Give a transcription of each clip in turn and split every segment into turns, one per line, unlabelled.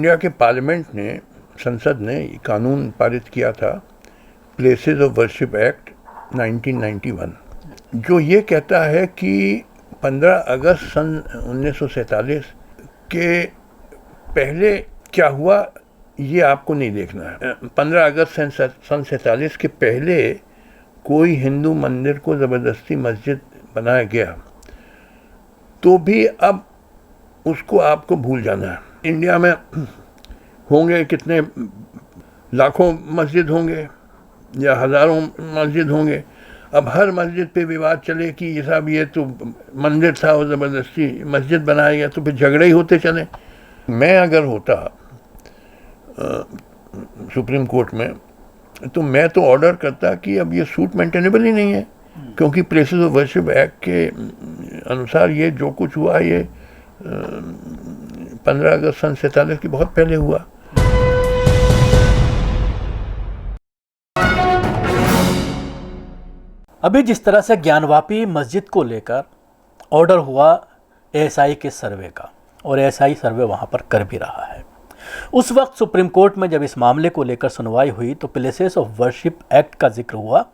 India के parliament ने, संसद ने कानून पारित किया था, प्लेसेस ऑफ वर्शिप एक्ट 1991, जो ये कहता है कि 15 अगस्त सन 1947 के पहले क्या हुआ ये आपको नहीं देखना है। 15 अगस्त सन 1947 के पहले कोई हिंदू मंदिर को ज़बरदस्ती मस्जिद बनाया गया तो भी अब उसको आपको भूल जाना है। इंडिया में होंगे कितने लाखों मस्जिद होंगे या हज़ारों मस्जिद होंगे, अब हर मस्जिद पे विवाद चले कि ये साहब ये तो मंदिर था और ज़बरदस्ती मस्जिद बनाया गया, तो फिर झगड़े ही होते चले। मैं अगर होता सुप्रीम कोर्ट में तो मैं तो ऑर्डर करता कि अब ये सूट मेंटेनेबल ही नहीं है, क्योंकि प्लेसेस ऑफ वर्शिप एक्ट के अनुसार ये जो कुछ हुआ ये 15 अगस्त सन 1947 की बहुत पहले हुआ।
अभी जिस तरह से ज्ञानवापी मस्जिद को लेकर ऑर्डर हुआ एएसआई के सर्वे का, और एएसआई सर्वे वहां पर कर भी रहा है, उस वक्त सुप्रीम कोर्ट में जब इस मामले को लेकर सुनवाई हुई तो प्लेसेस ऑफ वर्शिप एक्ट का जिक्र हुआ,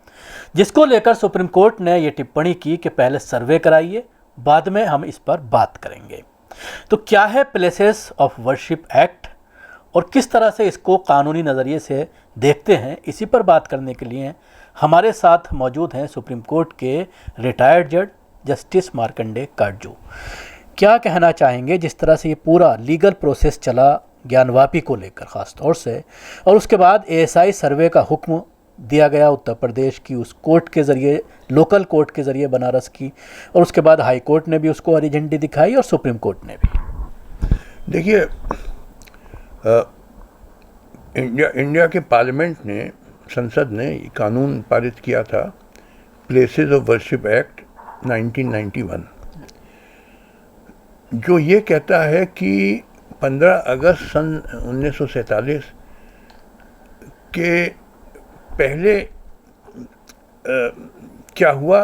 जिसको लेकर सुप्रीम कोर्ट ने ये टिप्पणी की कि पहले सर्वे कराइए, बाद में हम इस पर बात करेंगे। तो क्या है प्लेसेस ऑफ वर्शिप एक्ट और किस तरह से इसको कानूनी नज़रिए से देखते हैं, इसी पर बात करने के लिए हमारे साथ मौजूद हैं सुप्रीम कोर्ट के रिटायर्ड जज जस्टिस मार्कंडेय काटजू। क्या कहना चाहेंगे जिस तरह से ये पूरा लीगल प्रोसेस चला ज्ञानवापी को लेकर ख़ास तौर से, और उसके बाद एएसआई सर्वे का हुक्म दिया गया उत्तर प्रदेश की उस कोर्ट के ज़रिए, लोकल कोर्ट के ज़रिए बनारस की, और उसके बाद हाई कोर्ट ने भी उसको हरी झंडी दिखाई और सुप्रीम कोर्ट ने भी।
देखिए, इंडिया के पार्लियामेंट ने, संसद ने कानून पारित किया था, प्लेसेस ऑफ वर्शिप एक्ट 1991, जो ये कहता है कि 15 अगस्त सन 1947 के पहले क्या हुआ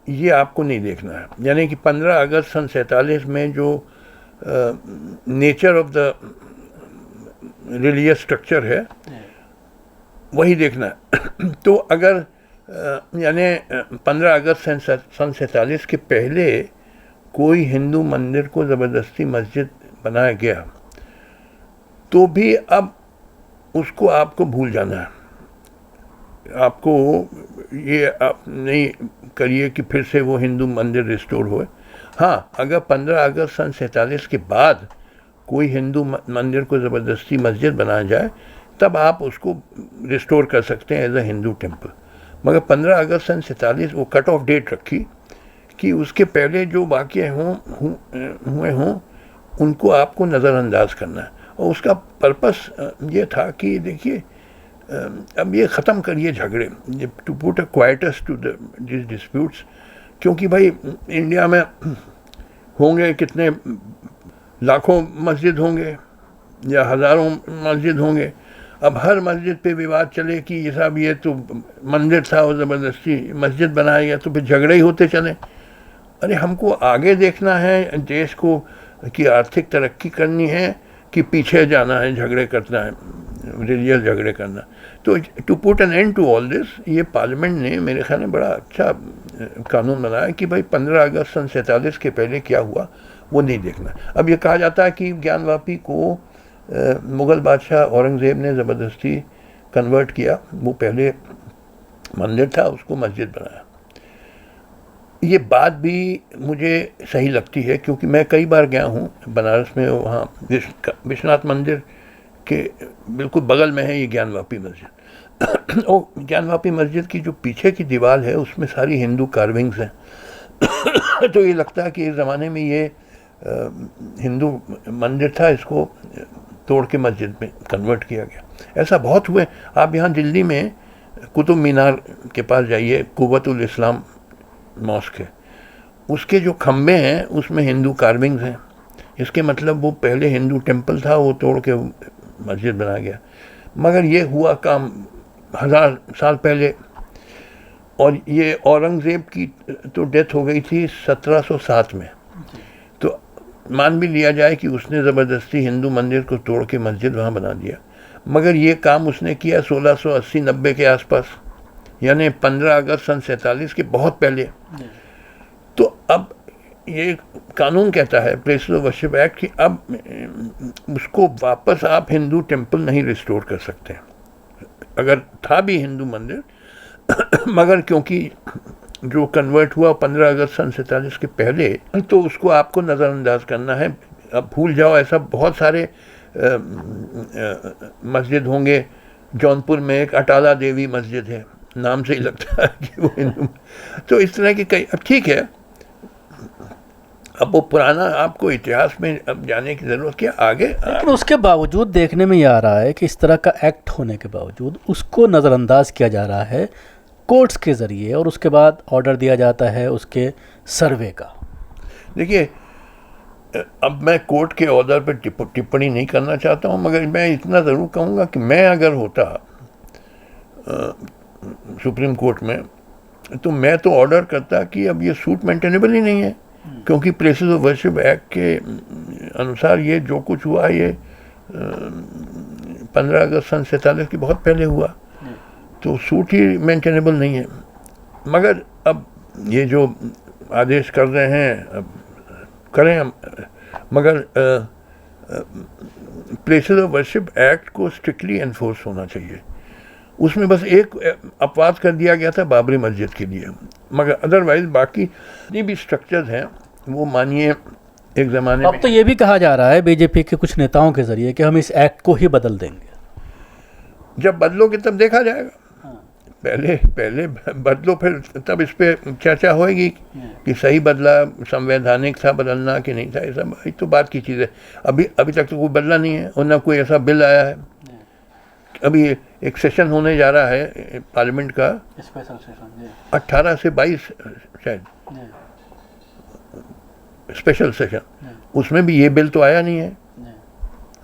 ये आपको नहीं देखना है। यानी कि 15 अगस्त सन 47 में जो nature of the religious structure है वही देखना है। तो अगर यानी 15 अगस्त सन 1947 के पहले कोई हिंदू मंदिर को ज़बरदस्ती मस्जिद बनाया गया तो भी अब उसको आपको भूल जाना है। आपको ये आप नहीं करिए कि फिर से वो हिंदू मंदिर रिस्टोर होए। हाँ, अगर 15 अगस्त सन 1947 के बाद कोई हिंदू मंदिर को ज़बरदस्ती मस्जिद बनाया जाए तब आप उसको रिस्टोर कर सकते हैं एज अ हिंदू टेम्पल। मगर 15 अगस्त सन 1947 वो कट ऑफ डेट रखी कि उसके पहले जो वाक़ये हुए हों उनको आपको नज़रअंदाज करना है। और उसका पर्पस ये था कि देखिए, अब ये ख़त्म करिए झगड़े, to put a quietus to this disputes, क्योंकि भाई इंडिया में होंगे कितने लाखों मस्जिद होंगे या हज़ारों मस्जिद होंगे, अब हर मस्जिद पे विवाद चले कि ये साहब ये तो मंदिर था और ज़बरदस्ती मस्जिद बनाया गया, तो फिर झगड़े ही होते चले। अरे हमको आगे देखना है, देश को की आर्थिक तरक्की करनी है कि पीछे जाना है, झगड़े करना है, रिलीजियस झगड़े करना। तो to put an end to all this, ये पार्लियामेंट ने मेरे ख्याल में बड़ा अच्छा कानून बनाया कि भाई 15 अगस्त सन 1947 के पहले क्या हुआ वो नहीं देखना। अब ये कहा जाता है कि ज्ञानवापी को मुग़ल बादशाह औरंगज़ेब ने ज़बरदस्ती कन्वर्ट किया, वो पहले मंदिर था उसको मस्जिद बनाया। ये बात भी मुझे सही लगती है, क्योंकि मैं कई बार गया हूँ बनारस में, वहाँ विश्वनाथ मंदिर के बिल्कुल बगल में है ये ज्ञानवापी मस्जिद। और ज्ञानवापी मस्जिद की जो पीछे की दीवार है उसमें सारी हिंदू कार्विंग्स हैं। तो ये लगता है कि इस ज़माने में ये हिंदू मंदिर था, इसको तोड़ के मस्जिद में कन्वर्ट किया गया। ऐसा बहुत हुए। आप यहाँ दिल्ली में कुतुब मीनार के पास जाइए, कुव्वतुल इस्लाम मॉस्क है, उसके जो खम्बे हैं उसमें हिंदू कार्विंग्स हैं। इसके मतलब वो पहले हिंदू टेम्पल था, वो तोड़ के मस्जिद बना गया। मगर ये हुआ काम 1000 साल पहले, और ये औरंगज़ेब की तो डेथ हो गई थी 1707 में। तो मान भी लिया जाए कि उसने ज़बरदस्ती हिंदू मंदिर को तोड़ के मस्जिद वहाँ बना दिया, मगर ये काम उसने किया 1680-90 के आसपास, यानी 15 अगस्त सन 47 के बहुत पहले। तो अब ये कानून कहता है, प्लेसेस ऑफ वर्शिप एक्ट, कि अब उसको वापस आप हिंदू टेम्पल नहीं रिस्टोर कर सकते, अगर था भी हिंदू मंदिर। मगर क्योंकि जो कन्वर्ट हुआ 15 अगस्त सन 47 के पहले, तो उसको आपको नज़रअंदाज करना है। अब भूल जाओ, ऐसा बहुत सारे मस्जिद होंगे। जौनपुर में एक अटाला देवी मस्जिद है, नाम से ही लगता है कि वो हिंदू। तो इस तरह के कई, अब ठीक है, अब वो पुराना आपको इतिहास में अब जाने की ज़रूरत क्या आगे।
लेकिन उसके बावजूद देखने में ये आ रहा है कि इस तरह का एक्ट होने के बावजूद उसको नज़रअंदाज किया जा रहा है कोर्ट्स के ज़रिए, और उसके बाद ऑर्डर दिया जाता है उसके सर्वे का।
देखिए, अब मैं कोर्ट के ऑर्डर पर टिप्पणी नहीं करना चाहता हूँ, मगर मैं इतना ज़रूर कहूँगा कि मैं अगर होता सुप्रीम कोर्ट में, तो मैं तो ऑर्डर करता कि अब ये सूट मेंटेनेबल ही नहीं है, क्योंकि प्लेसेस ऑफ वर्शिप एक्ट के अनुसार ये जो कुछ हुआ ये 15 अगस्त सन 47 की बहुत पहले हुआ, तो सूट ही मेंटेनेबल नहीं है। मगर अब ये जो आदेश कर रहे हैं, अब करें हम, मगर प्लेसेस ऑफ वर्शिप एक्ट को स्ट्रिक्टली एनफोर्स होना चाहिए। उसमें बस एक अपवाद कर दिया गया था बाबरी मस्जिद के लिए, मगर अदरवाइज बाकी जितनी भी स्ट्रक्चर्स हैं वो मानिए एक ज़माने में।
अब तो ये भी कहा जा रहा है बीजेपी के कुछ नेताओं के ज़रिए कि हम इस एक्ट को ही बदल देंगे।
जब बदलोगे तब देखा जाएगा। पहले बदलो, फिर तब इस पे चर्चा होएगी कि सही बदला, संवैधानिक था बदलना कि नहीं था। ये सब तो बात की चीज़ है। अभी तक तो कोई बदला नहीं है, और ना कोई ऐसा बिल आया है। अभी एक सेशन होने जा रहा है पार्लियामेंट का,
स्पेशल सेशन
18 से 22 शायद, स्पेशल सेशन, उसमें भी ये बिल तो आया नहीं है।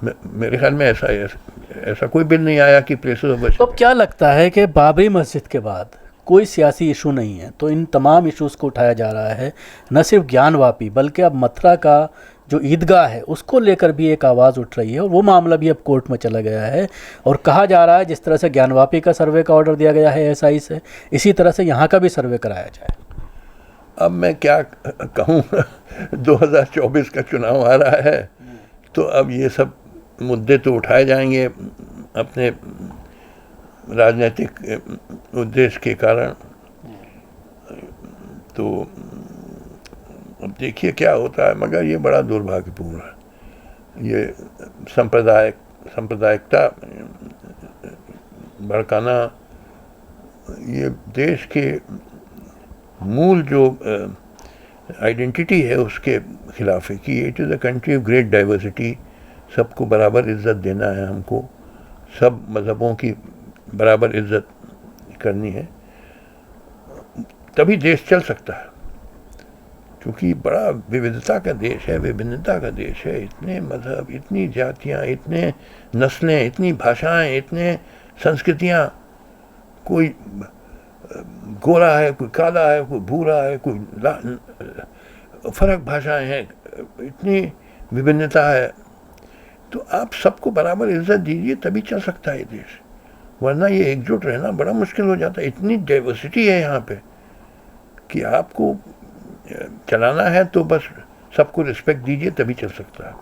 मेरे ख्याल में ऐसा कोई बिल नहीं आया कि प्लेसेस ऑफ वर्शिप।
तो अब क्या लगता है कि बाबरी मस्जिद के बाद कोई सियासी इशू नहीं है, तो इन तमाम इश्यूज़ को उठाया जा रहा है, न सिर्फ ज्ञानवापी बल्कि अब मथुरा का जो ईदगाह है उसको लेकर भी एक आवाज़ उठ रही है, और वो मामला भी अब कोर्ट में चला गया है। और कहा जा रहा है जिस तरह से ज्ञानवापी का सर्वे का ऑर्डर दिया गया है एएसआई से, इसी तरह से यहाँ का भी सर्वे कराया जाए।
अब मैं क्या कहूँ, 2024 का चुनाव आ रहा है, तो अब ये सब मुद्दे तो उठाए जाएंगे अपने राजनीतिक उद्देश्य के कारण। तो अब देखिए क्या होता है, मगर ये बड़ा दुर्भाग्यपूर्ण है। ये सांप्रदायिकता भड़काना, ये देश के मूल जो आइडेंटिटी है उसके खिलाफ है कि it is a country of great diversity. सबको बराबर इज़्ज़त देना है, हमको सब मज़हबों की बराबर इज़्ज़त करनी है, तभी देश चल सकता है। क्योंकि बड़ा विविधता का देश है, विभिन्नता का देश है। इतने मज़हब, इतनी जातियाँ, इतने नस्लें, इतनी भाषाएं, इतने संस्कृतियाँ। कोई गोरा है, कोई काला है, कोई भूरा है, कोई फ़र्क भाषाएं हैं, इतनी विभिन्नता है। तो आप सबको बराबर इज्जत दीजिए, तभी चल सकता है ये देश, वरना ये एकजुट रहना बड़ा मुश्किल हो जाता है। इतनी डाइवर्सिटी है यहाँ पे कि आपको चलाना है तो बस सबको रिस्पेक्ट दीजिए, तभी चल सकता है।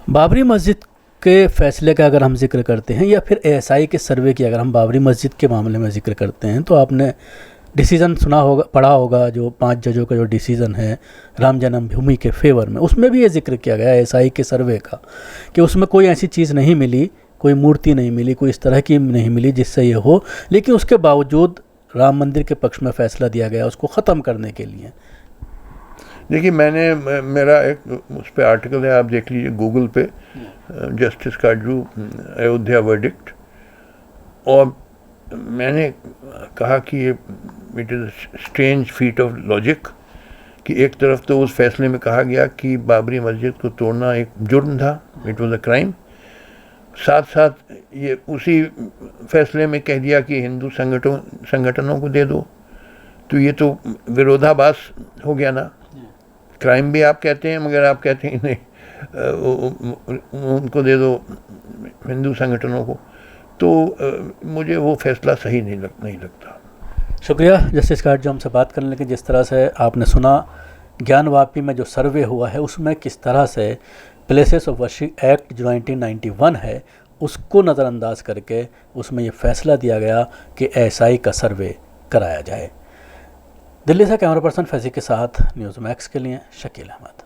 बाबरी मस्जिद के फैसले का अगर हम जिक्र करते हैं, या फिर एएसआई के सर्वे की अगर हम बाबरी मस्जिद के मामले में जिक्र करते हैं, तो आपने डिसीज़न सुना होगा, पढ़ा होगा, जो 5 जजों का जो डिसीज़न है राम जन्मभूमि के फेवर में, उसमें भी ये जिक्र किया गया एएसआई के सर्वे का कि उसमें कोई ऐसी चीज़ नहीं मिली, कोई मूर्ति नहीं मिली, कोई इस तरह की नहीं मिली जिससे ये हो, लेकिन उसके बावजूद राम मंदिर के पक्ष में फैसला दिया गया उसको ख़त्म करने के लिए।
देखिए, मेरा एक उस पर आर्टिकल है, आप देख लीजिए गूगल पे, जस्टिस काजू अयोध्या वर्डिक्ट, और मैंने कहा कि ये it is strange feet of logic कि एक तरफ तो उस फैसले में कहा गया कि बाबरी मस्जिद को तोड़ना एक जुर्म था, इट वाज अ क्राइम, साथ साथ ये उसी फैसले में कह दिया कि हिंदू संगठनों को दे दो। तो ये तो विरोधाभास हो गया ना। क्राइम भी आप कहते हैं, मगर आप कहते हैं नहीं उनको दे दो हिंदू संगठनों को, तो मुझे वो फैसला सही नहीं लगता।
शुक्रिया जस्टिस काट जो हमसे बात करने लगे। जिस तरह से आपने सुना ज्ञानवापी में जो सर्वे हुआ है उसमें किस तरह से प्लेसेस ऑफ वर्शिप एक्ट जो 1991 है उसको नज़रअंदाज करके उसमें ये फैसला दिया गया कि एएसआई का सर्वे कराया जाए। दिल्ली से कैमरा पर्सन फैजी के साथ न्यूज़ मैक्स के लिए शकील अहमद।